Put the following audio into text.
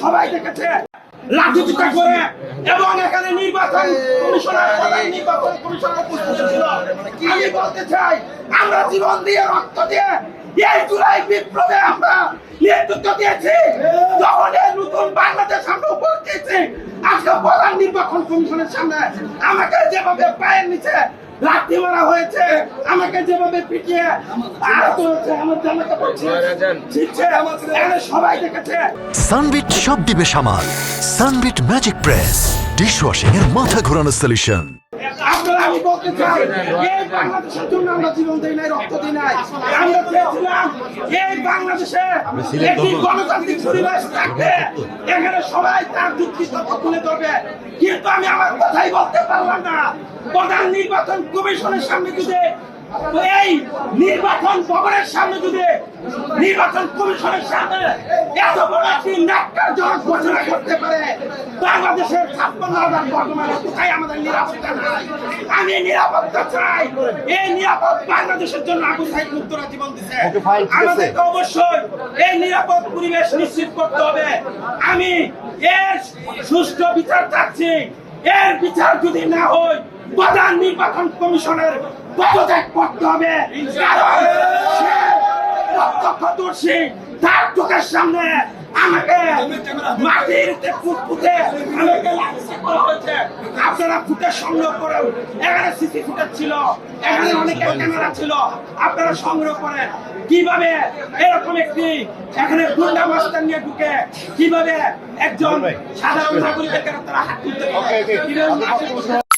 সবাই দেখেছে লাঠিপিটা করে এবং এখানে নির্বাচন কমিশনার উপস্থিত ছিল। আমি বলতে চাই আমরা জীবন দিয়ে রক্ত দিয়ে এই জুলাই বিপ্লবে আমরা নেতৃত্ব দিয়েছি। যখন এই নতুন বাংলাদেশ আমরা উপর দিয়েছি, আজকে প্রধান নির্বাচন কমিশনের সামনে আমাকে যেভাবে পায়ের নিচে লাঠি মারা হয়েছে, আমাকে যেভাবে পিটিয়ে আহত হয়েছে, আমার জামাটা পড়ছে সবাই দেখেছে। সানবিট সব দিবে সামাল। সানবিট ম্যাজিক প্রেস ডিশওয়াশিং এর মাথা ঘোরানো সলিউশন। আমি বলতে চাই এই বাংলাদেশের জন্য আমরা জীবন দিই নাই, রক্ত দিই নাই। আমরা চেয়েছিলাম এই বাংলাদেশে একটি গণতান্ত্রিক পরিবেশ থাকবে, এখানে সবাই তার যুক্তি তুলে ধরবে। কিন্তু আমি আমার কথাই বলতে পারলাম না। প্রধান নির্বাচন কমিশনের সামনে যদি এই নির্বাচন ভবনের সামনে যদি নির্বাচন কমিশনের সামনে এত বড় একটি ন্যাক্কারজনক ঘোষণা করতে পারে, বাংলাদেশের 56,000 বর্গমাইল কোথায় আমাদের নিরাপত্তা নাই? আমি নিরাপত্তা চাই। এই নিরাপদ বাংলাদেশের জন্য আবু সাইদ মুক্তরা জীবন দিচ্ছে। আমাদেরকে অবশ্যই এই নিরাপদ পরিবেশ নিশ্চিত করতে হবে। আমি এর সুষ্ঠু বিচার চাচ্ছি। এর বিচার যদি না হয়, প্রধান নির্বাচন কমিশনের পদত্যাগ করতে হবে। প্রত্যক্ষদর্শী তার চোখের সামনে আমাকে মাটির ফুটফুটে আমাকে করা হয়েছে। আপনারা ফুটেজ সংগ্রহ করেন, এখানে সিসি ফুটেজ ছিল, এখানে অনেকের ক্যামেরা ছিল, আপনারা সংগ্রহ করেন। কিভাবে এরকম একটি এখানে গুন্ডা মাস্টার নিয়ে ঢুকে কিভাবে একজন সাধারণ নাগরিকের তারা হাত তুলতে পারে?